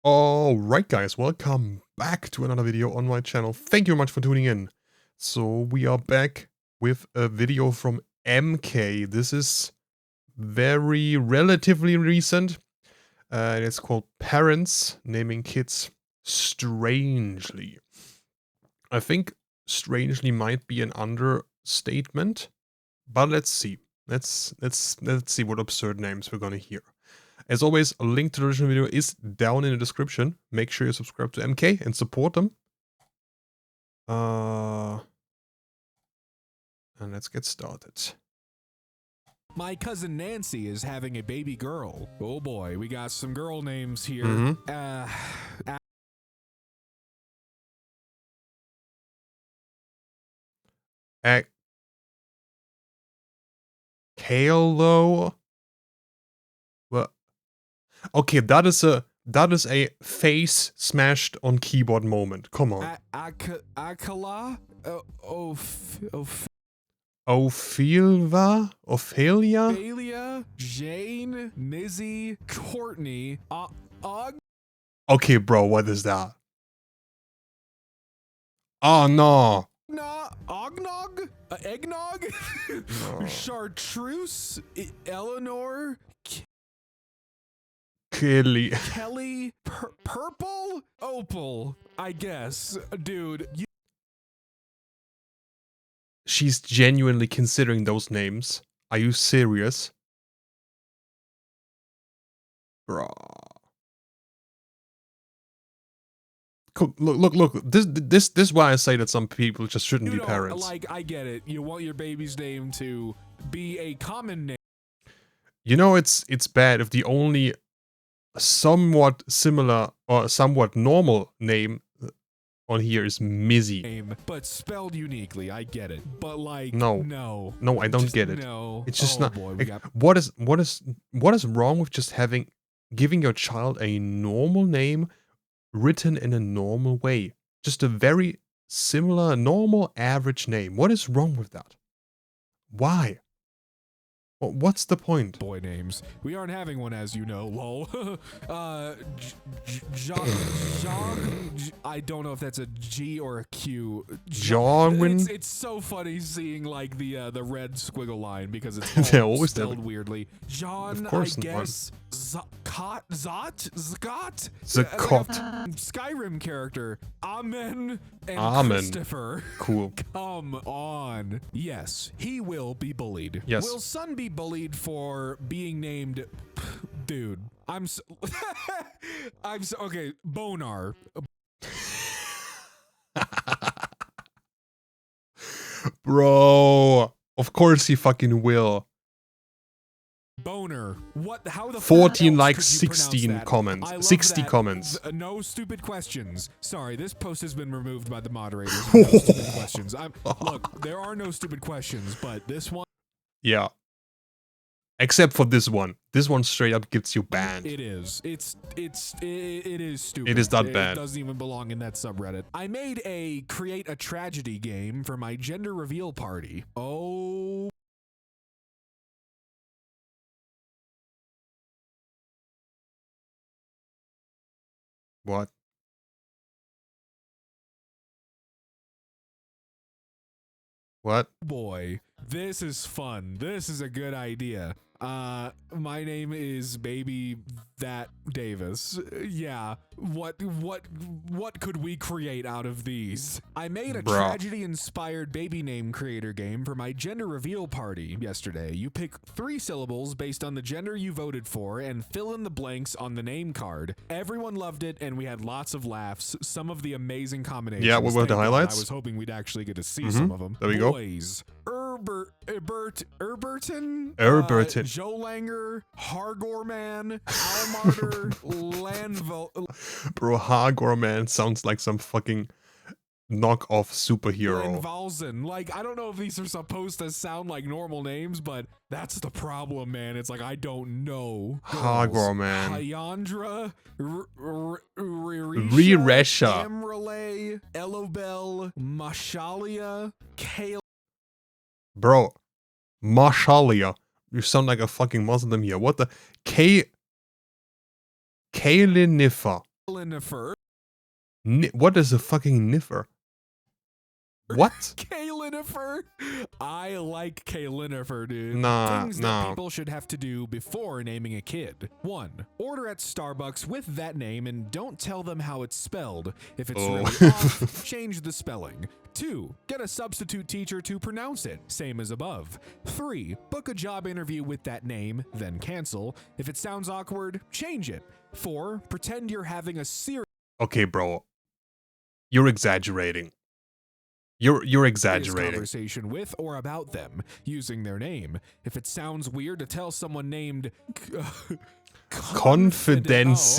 Alright guys, welcome back to another video on my channel. Thank you very much for tuning in. So we are back with a video from EmKay. This is very relatively recent. And it's called Parents Naming Kids Strangely. I think strangely might be an understatement, but let's see. Let's see what absurd names we're gonna hear. As always, a link to the original video is down in the description. Make sure you subscribe to EmKay and support them. And let's get started. My cousin Nancy is having a baby girl. Oh boy, we got some girl names here. Kalo. Well, okay, that is a face smashed on keyboard moment. Come on. Akala? Ophelia? Ophelia? Jane? Mizzy? Courtney? Okay, bro, what is that? Oh, no. Ognog? Eggnog? No. Chartreuse? Eleanor? Kelly? Purple? Opal, I guess. Dude, She's genuinely considering those names. Are you serious? Bruh. Look. This is why I say that some people just shouldn't be parents. Like, I get it. You want your baby's name to be a common name. You know, it's bad if the only somewhat similar or somewhat normal name on here is Mizzy. But spelled uniquely, I get it. But like, no, I don't get it. No. It's just not. Boy, like, what is wrong with just giving your child a normal name written in a normal way? Just a very similar, normal, average name. What is wrong with that? Why? What's the point? Boy names. We aren't having one, as you know. Lol. I don't know if that's a G or a Q. Jarwin. It's so funny seeing like the red squiggle line because it's They're always spelled weirdly. John, of course, I guess. Scott? Skyrim character. Amen and Christopher. Cool. Come on. Yes, he will be bullied. Yes. Will son be bullied for being named? Dude, I'm so okay. Bonar. Bro, of course he fucking will. Boner. What? How the 14 likes, 16 comments. 60 comments. No stupid questions. Sorry, this post has been removed by the moderators. No stupid questions. Look, there are no stupid questions, but this one. Yeah. Except for this one. This one straight up gets you banned. It is. It is stupid. It is that bad. It doesn't even belong in that subreddit. I made a create a tragedy game for my gender reveal party. Oh. What? What? Boy, this is fun. This is a good idea. My name is Baby That Davis. Yeah. What could we create out of these? I made a tragedy-inspired baby name creator game for my gender reveal party yesterday. You pick 3 syllables based on the gender you voted for and fill in the blanks on the name card. Everyone loved it and we had lots of laughs. Some of the amazing combinations. Yeah, what were the highlights? I was hoping we'd actually get to see some of them. There we go. Erberton, Jolanger, Hargorman, Almarder, Lanval. Bro, Hargorman sounds like some fucking knockoff superhero. Lanvalzen. Like, I don't know if these are supposed to sound like normal names, but that's the problem, man. It's like, I don't know. Hargorman. Hyandra, Riresha, Emrele, Elobel, Mashalia, Kale. Bro, Mashalia. You sound like a fucking Muslim here. What the? Kailinifa. Kaylinifer. What is a fucking niffer? What? Kaylinifer. I like Kaylinifer, dude. Nah, Things that people should have to do before naming a kid. 1. Order at Starbucks with that name and don't tell them how it's spelled. If it's really off, change the spelling. 2. Get a substitute teacher to pronounce it, same as above. 3. Book a job interview with that name, then cancel. If it sounds awkward, change it. 4. Pretend you're having a serious Okay, bro. You're exaggerating. You're exaggerating. Conversation with or about them using their name. If it sounds weird to tell someone named Confidence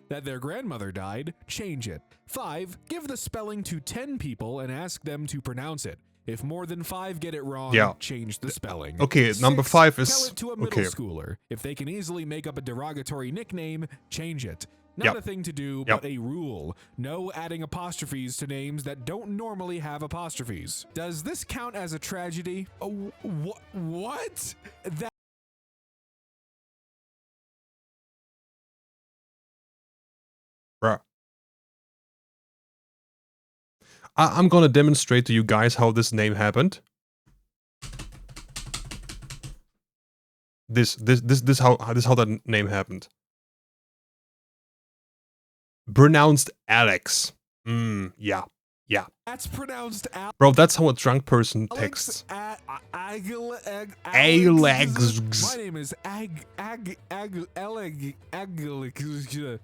that their grandmother died, change it. 5. Give the spelling to 10 people and ask them to pronounce it. If more than 5 get it wrong, change the spelling. Okay, 6, number 5 is tell it to a middle schooler. If they can easily make up a derogatory nickname, change it. Not a thing to do, but a rule. No adding apostrophes to names that don't normally have apostrophes. Does this count as a tragedy? What? That Bruh. I'm gonna demonstrate to you guys how this name happened. This how that name happened. Pronounced Alex. Yeah. That's pronounced Alex. Bro, that's how a drunk person texts. Alex. My name is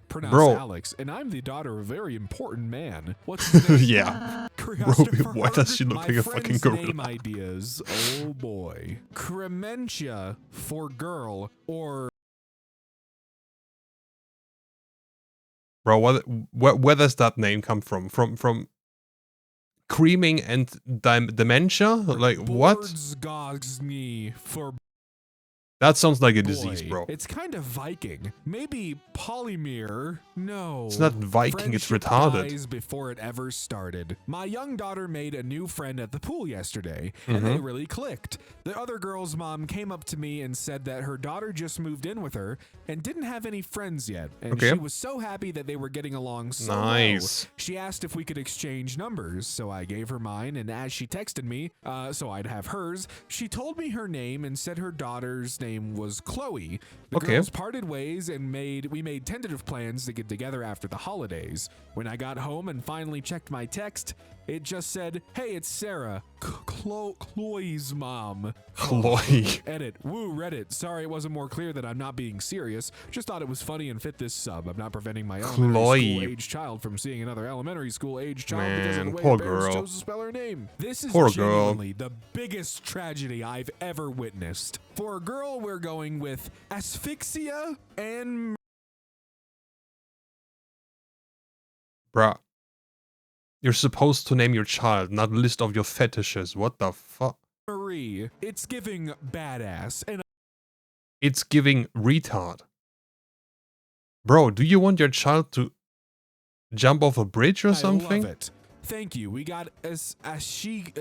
pronounced Alex, and I'm the daughter of a very important man. What's his name? Yeah. Bro, why does she look like a fucking gorilla? Name ideas. Oh boy. Crementia for girl or Bro, where does that name come from? From creaming and dementia? Like what? For that sounds like a disease, bro. It's kind of Viking. Maybe Polymere. No. It's not Viking, it's retarded. Before it ever started. My young daughter made a new friend at the pool yesterday, and they really clicked. The other girl's mom came up to me and said that her daughter just moved in with her and didn't have any friends yet, and she was so happy that they were getting along so well. She asked if we could exchange numbers, so I gave her mine, and as she texted me, so I'd have hers, she told me her name and said her daughter's name was Chloe. The girls parted ways and we made tentative plans to get together after the holidays. When I got home and finally checked my text, it just said, "Hey, it's Sarah, Chloe's mom." Chloe. Edit. Woo, Reddit. Sorry it wasn't more clear that I'm not being serious. Just thought it was funny and fit this sub. I'm not preventing my elementary school age child from seeing another elementary school age child because of the way her parents chose to spell her name. This is genuinely the biggest tragedy I've ever witnessed. For a girl, we're going with asphyxia and... Bruh. You're supposed to name your child, not list of your fetishes. What the fuck? Marie. It's giving badass. And it's giving retard. Bro, do you want your child to jump off a bridge or something? I love it. Thank you. We got Ashixa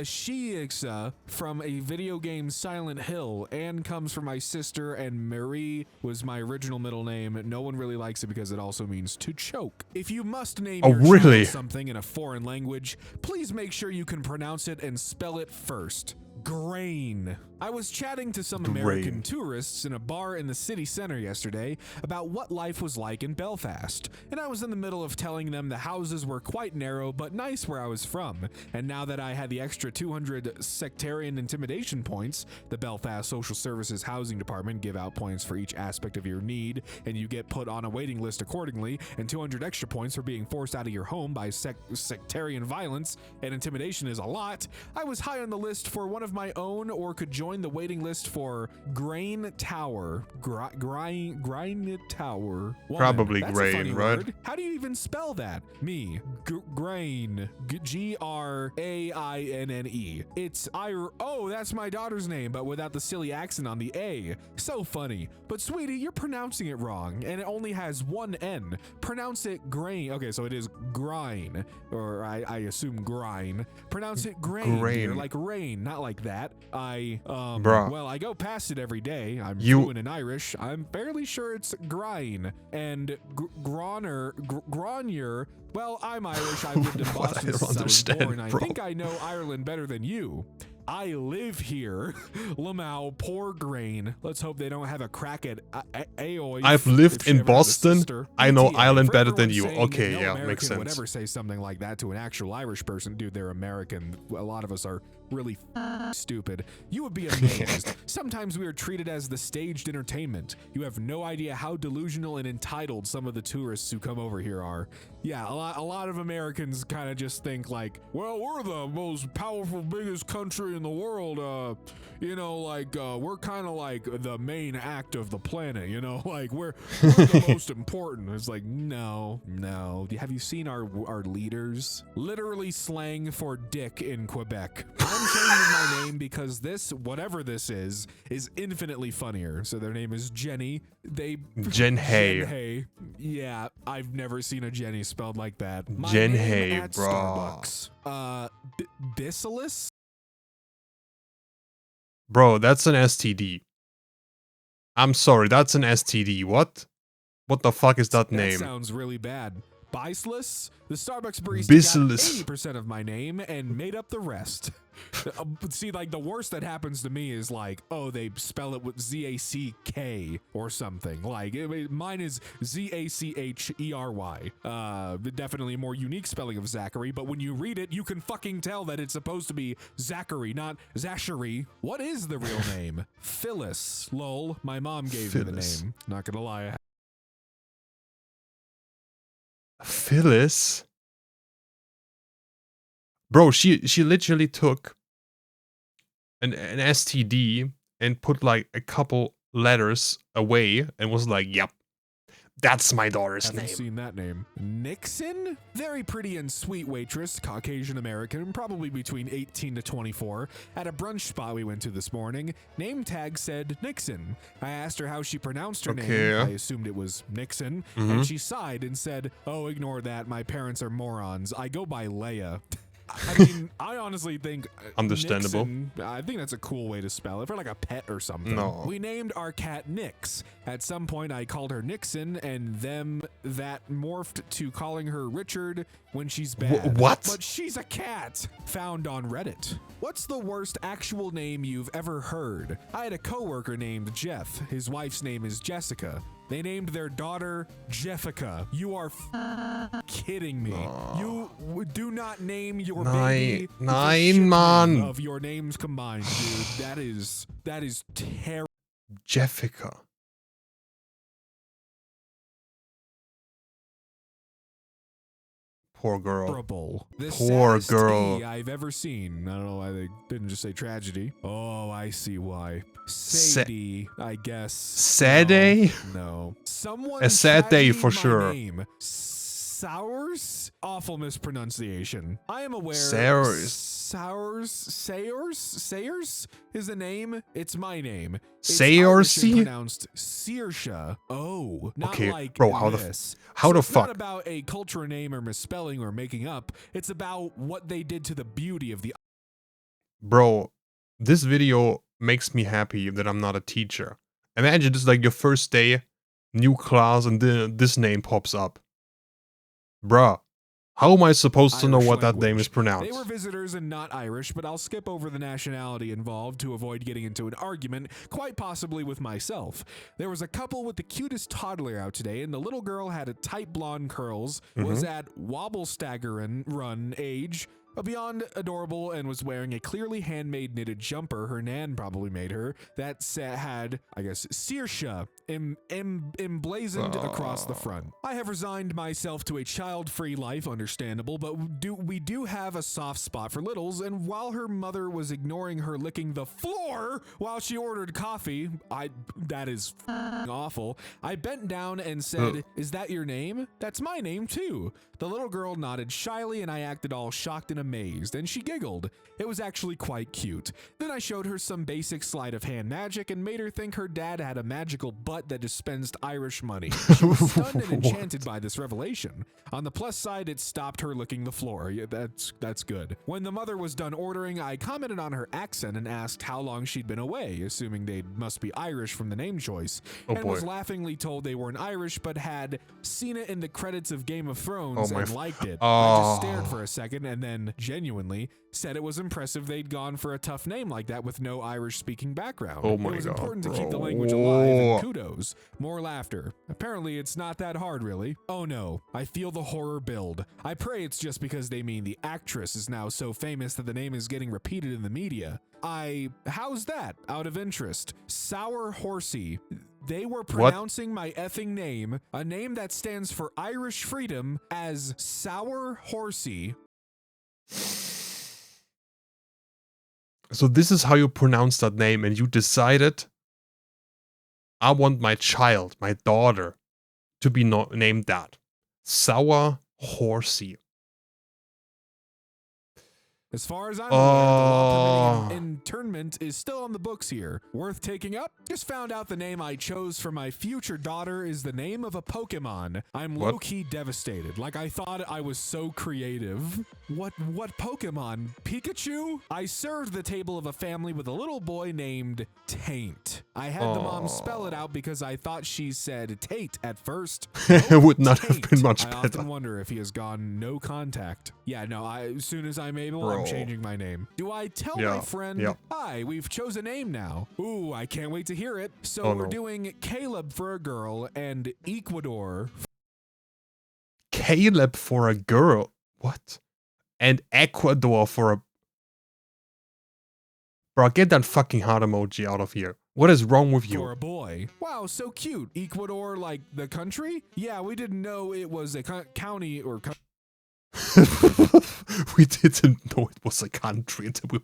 from a video game Silent Hill. Anne comes from my sister, and Marie was my original middle name. No one really likes it because it also means to choke. If you must name your child something in a foreign language, please make sure you can pronounce it and spell it first. Grain. I was chatting to some American tourists in a bar in the city center yesterday about what life was like in Belfast, and I was in the middle of telling them the houses were quite narrow but nice where I was from, and now that I had the extra 200 sectarian intimidation points, the Belfast Social Services Housing Department give out points for each aspect of your need, and you get put on a waiting list accordingly, and 200 extra points for being forced out of your home by sectarian violence, and intimidation is a lot. I was high on the list for one of my own, or could join the waiting list for Grain Tower. Grain Tower. Probably That's grain, a funny right? Word. How do you even spell that? Me. Grain. Grainne. It's oh, that's my daughter's name, but without the silly accent on the A. So funny. But sweetie, you're pronouncing it wrong, and it only has one N. Pronounce it grain. Okay, so it is grine, or I assume grine. Pronounce it grain. Like rain, not like that. Bruh. Well, I go past it every day. I'm fluent in Irish. I'm fairly sure it's grain. And gronier. Well, I'm Irish. I've lived in Boston since I was born. I think I know Ireland better than you. I live here. Lamau, poor grain. Let's hope they don't have a crack at Aoi. I've lived in Boston. I know Ireland better than you. Okay, no yeah, American makes sense. Would ever say something like that to an actual Irish person. Dude, they're American. A lot of us are really stupid. You would be amazed. Sometimes we are treated as the staged entertainment. You have no idea how delusional and entitled some of the tourists who come over here are. Yeah, a lot of Americans kind of just think like, well, we're the most powerful, biggest country in the world. You know, like we're kind of like the main act of the planet. You know, like we're the most important. It's like no. Have you seen our leaders? Literally slang for dick in Quebec. I'm changing my name because this, whatever this is infinitely funnier. So their name is Jenny. Jen Hay. Yeah, I've never seen a Jenny spelled like that. Jen Hay, bro. Starbucks. Bisilis? Bro, that's an STD. I'm sorry, that's an STD. What? What the fuck is that name? That sounds really bad. Biceless? The Starbucks barista got 80% of my name and made up the rest. See, like, the worst that happens to me is like, oh, they spell it with Z-A-C-K or something. Like, mine is Z-A-C-H-E-R-Y. Definitely a more unique spelling of Zachary, but when you read it, you can fucking tell that it's supposed to be Zachary, not Zachary. What is the real name? Phyllis. Lol. My mom gave me the name. Not gonna lie. Phyllis? Bro, she literally took an STD and put like a couple letters away and was like, yep, that's my daughter's name. Haven't seen that name. Nixon? Very pretty and sweet waitress, Caucasian American, probably between 18 to 24. At a brunch spot we went to this morning, name tag said Nixon. I asked her how she pronounced her name. I assumed it was Nixon. And she sighed and said, oh, ignore that. My parents are morons. I go by Leia. I mean, I honestly think understandable. Nixon, I think that's a cool way to spell it for like a pet or something. No. We named our cat Nix. At some point, I called her Nixon, and that morphed to calling her Richard when she's bad. What? But she's a cat. Found on Reddit. What's the worst actual name you've ever heard? I had a coworker named Jeff. His wife's name is Jessica. They named their daughter Jeffica. You are kidding me. You do not name your baby man of your names combined, dude. That is terrible. Jeffica. Poor girl. The Poor saddest girl. E I've ever seen. I don't know why they didn't just say tragedy. Oh, I see why. Sadie, I guess. Sadie? No. Someone a sad day for my sure. Name. Sours? Awful mispronunciation. I am aware. Sayers is the name. It's my name. Sayers? Pronounced Searsha. Oh, not okay, like bro. How this. the It's fuck? not about a culture name or misspelling or making up. It's about what they did to the beauty of the. Bro, this video makes me happy that I'm not a teacher. Imagine this, like your first day, new class, and then this name pops up. Bruh, how am I supposed to know what that name is pronounced? They were visitors and not Irish, but I'll skip over the nationality involved to avoid getting into an argument, quite possibly with myself. There was a couple with the cutest toddler out today, and the little girl had a tight blonde curls, was at wobble staggerin' run age, beyond adorable, and was wearing a clearly handmade knitted jumper her nan probably made her that had, I guess, Searsha emblazoned across the front. I have resigned myself to a child-free life, understandable, but we do have a soft spot for littles, and while her mother was ignoring her licking the floor while she ordered coffee, that is awful, I bent down and said, is that your name? That's my name too. The little girl nodded shyly, and I acted all shocked and amazed, and she giggled. It was actually quite cute. Then I showed her some basic sleight of hand magic and made her think her dad had a magical butt that dispensed Irish money. She was stunned and enchanted by this revelation. On the plus side, it stopped her licking the floor. Yeah, that's good. When the mother was done ordering, I commented on her accent and asked how long she'd been away, assuming they must be Irish from the name choice, was laughingly told they weren't Irish but had seen it in the credits of Game of Thrones and liked it. I just stared for a second and then, genuinely, said it was impressive they'd gone for a tough name like that with no Irish-speaking background. It was important to keep the language alive, and kudos. More laughter. Apparently, it's not that hard, really. Oh no, I feel the horror build. I pray it's just because they mean the actress is now so famous that the name is getting repeated in the media. How's that, out of interest? Sour Horsey. They were pronouncing my effing name, a name that stands for Irish freedom, as Sour Horsey. So this is how you pronounce that name, and you decided, I want my child, my daughter, to be named that. Sour Horsey. As far as I'm aware, the law permitting internment is still on the books here. Worth taking up? Just found out the name I chose for my future daughter is the name of a Pokemon. I'm low-key devastated. Like, I thought I was so creative. What Pokemon? Pikachu? I served the table of a family with a little boy named Taint. I had the mom spell it out because I thought she said Tate at first. It would not have been much better. I often wonder if he has gone no contact. Yeah, no, as soon as I'm able, I'm changing my name. Do I tell my friend, hi, we've chose a name now? Ooh, I can't wait to hear it. So we're doing Caleb for a girl and Ecuador. Caleb for a girl? What? And Ecuador for a... Bro, get that fucking heart emoji out of here. What is wrong with you? For a boy. Wow, so cute. Ecuador, like the country? Yeah, we didn't know it was a county or... We didn't know it was a country until we...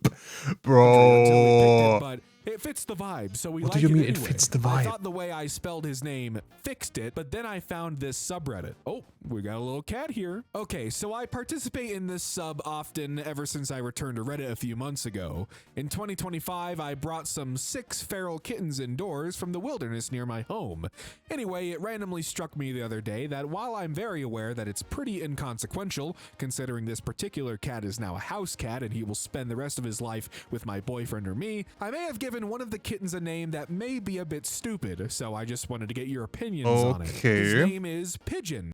Bro... But it fits the vibe, so we What like do you mean it it fits the vibe? I thought the way I spelled his name fixed it, but then I found this subreddit. Oh, we got a little cat here. Okay, so I participate in this sub often ever since I returned to Reddit a few months ago. In 2025, I brought some 6 feral kittens indoors from the wilderness near my home. Anyway, it randomly struck me the other day that while I'm very aware that it's pretty inconsequential, considering this particular cat is now a house cat and he will spend the rest of his life with my boyfriend or me, I may have given one of the kittens a name that may be a bit stupid, so I just wanted to get your opinions on it. His name is Pigeon.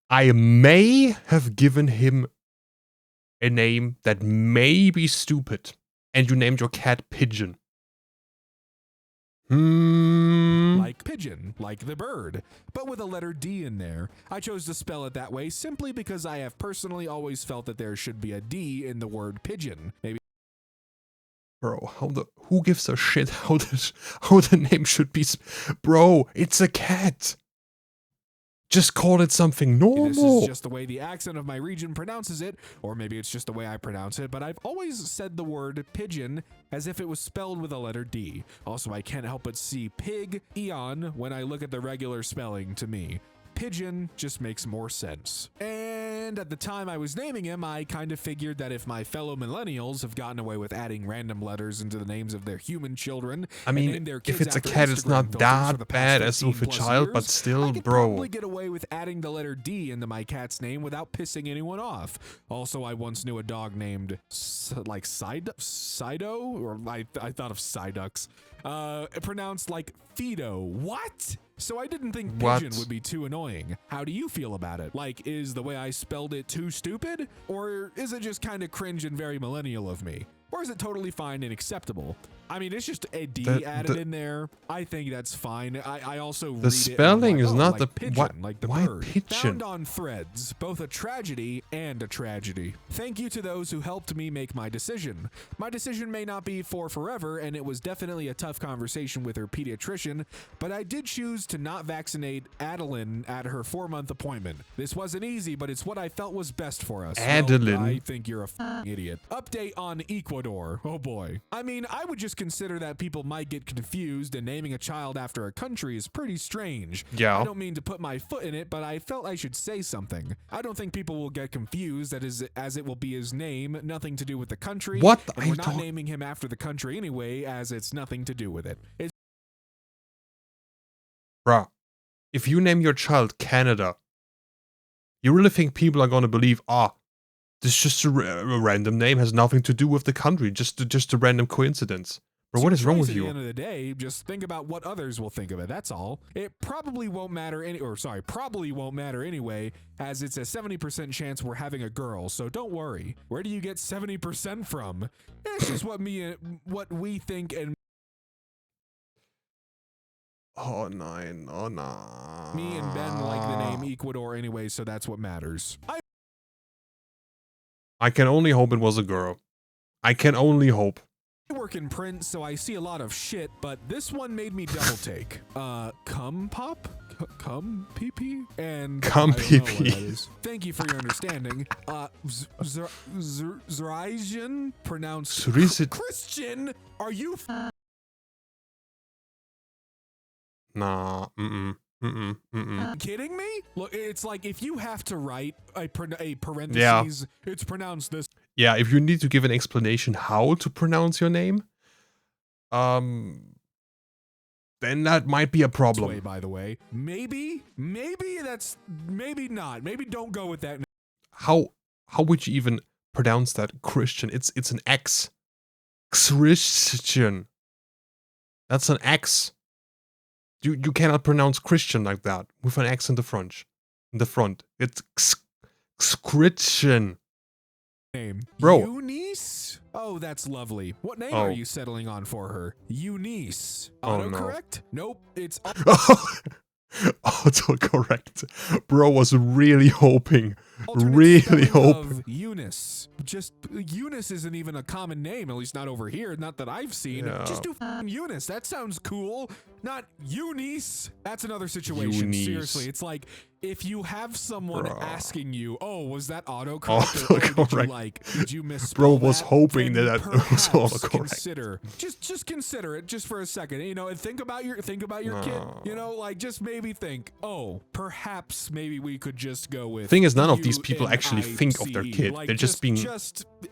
I may have given him a name that may be stupid, and you named your cat Pigeon. Like pigeon, like the bird, but with a letter D in there. I chose to spell it that way simply because I have personally always felt that there should be a D in the word pigeon. Maybe. Bro, who gives a shit how the name should be? Bro, it's a cat. Just call it something normal. This is just the way the accent of my region pronounces it, or maybe it's just the way I pronounce it, but I've always said the word pigeon as if it was spelled with a letter D. Also, I can't help but see pig, eon, when I look at the regular spelling to me. Pigeon just makes more sense. And at the time I was naming him, I kind of figured that if my fellow millennials have gotten away with adding random letters into the names of their human children, I mean, if it's a cat, it's not that bad as with a child, but still, I could bro. probably get away with adding the letter D into my cat's name without pissing anyone off. Also, I once knew a dog named like Sido, or I thought of Psyducks, pronounced like Fido. What? So I didn't think pigeon would be too annoying. How do you feel about it? Like, is the way I spelled it too stupid? Or is it just kind of cringe and very millennial of me? Or is it totally fine and acceptable? I mean, it's just a D added in there. I think that's fine. I also read the spelling is not like the pigeon, like the why bird. pigeon? Found on threads, both a tragedy and a tragedy. Thank you to those who helped me make my decision. My decision may not be for forever, and it was definitely a tough conversation with her pediatrician, but I did choose to not vaccinate Adeline at her 4-month appointment. This wasn't easy, but it's what I felt was best for us. Adeline? Well, I think you're a idiot. Update on Ecuador. Ecuador. Oh boy. I mean, I would just consider that people might get confused, and naming a child after a country is pretty strange. Yeah. I don't mean to put my foot in it, but I felt I should say something. I don't think people will get confused as it will be his name, nothing to do with the country. What? And we're not naming him after the country anyway, as it's nothing to do with it. Bruh, if you name your child Canada, you really think people are gonna believe, this is just a random name, has nothing to do with the country, just a random coincidence. Bro, what is wrong with you? At the end of the day, just think about what others will think of it. That's all. It probably won't matter probably won't matter anyway, as it's a 70% chance we're having a girl. So don't worry. Where do you get 70% from? It's just what we think and. Oh nein, oh no. Me and Ben like the name Ecuador anyway, so that's what matters. I can only hope it was a girl. I can only hope. I work in print, so I see a lot of shit, but this one made me double take. Cum pop? Cum pee-pee? And cum pee-pee. Thank you for your understanding. Zeraijan, pronounced Christian? Are you Nah, kidding me? Look, it's like if you have to write a parentheses, it's pronounced this. Yeah, if you need to give an explanation how to pronounce your name, then that might be a problem. Way, by the way, maybe not. Maybe don't go with that. How would you even pronounce that? Christian? It's an X. Christian. That's an X. You cannot pronounce Christian like that with an X in the front. It's Christian. Name. Bro. Eunice? Oh, that's lovely. What name are you settling on for her? Eunice. Autocorrect? Nope, it's autocorrect. Bro was really hoping. Eunice. Just Eunice isn't even a common name, at least not over here, not that I've seen. Yeah. Just do Eunice. That sounds cool. Not Eunice. That's another situation. Eunice. Seriously, it's like if you have someone asking you, "Oh, was that autocorrect?" Did you misspell Bro was hoping that it was autocorrect. Just consider it just for a second, and think about your kid. Just maybe think, oh, perhaps maybe we could just go with. Thing is, none of these people actually think of their kid. They're just being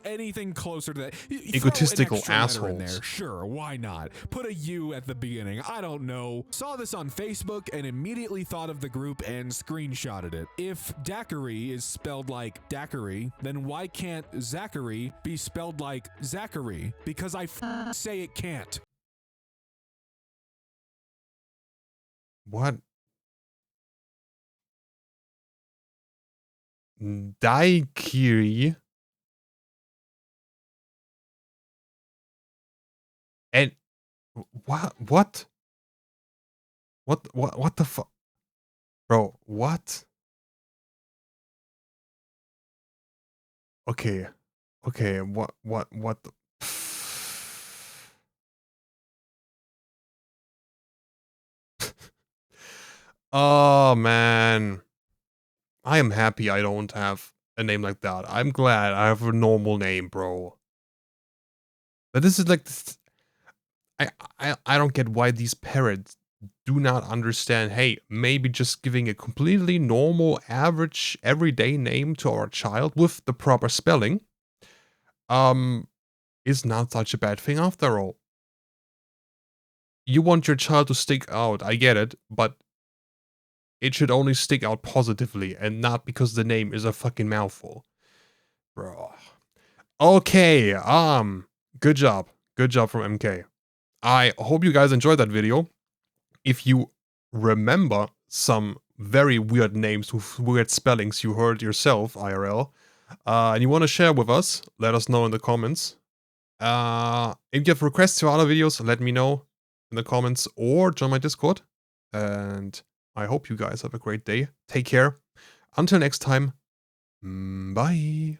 anything closer to that. Egotistical assholes. In there. Sure, why not? Put a U at the beginning. I don't know. Saw this on Facebook and immediately thought of the group and screenshotted it. If daiquiri is spelled like daiquiri, then why can't Zachary be spelled like Zachary? Because I say it can't. What? Daiquiri. And what the fuck? Bro, what? Okay, what the oh man, I am happy I don't have a name like that. I'm glad I have a normal name, bro. But this is like this, I don't get why these parents do not understand, hey, maybe just giving a completely normal, average, everyday name to our child with the proper spelling is not such a bad thing after all. You want your child to stick out, I get it, but it should only stick out positively and not because the name is a fucking mouthful. Bro. Okay, good job. Good job from EmKay. I hope you guys enjoyed that video. If you remember some very weird names with weird spellings you heard yourself, IRL, and you want to share with us, let us know in the comments. If you have requests for other videos, let me know in the comments or join my Discord. And I hope you guys have a great day. Take care. Until next time, bye.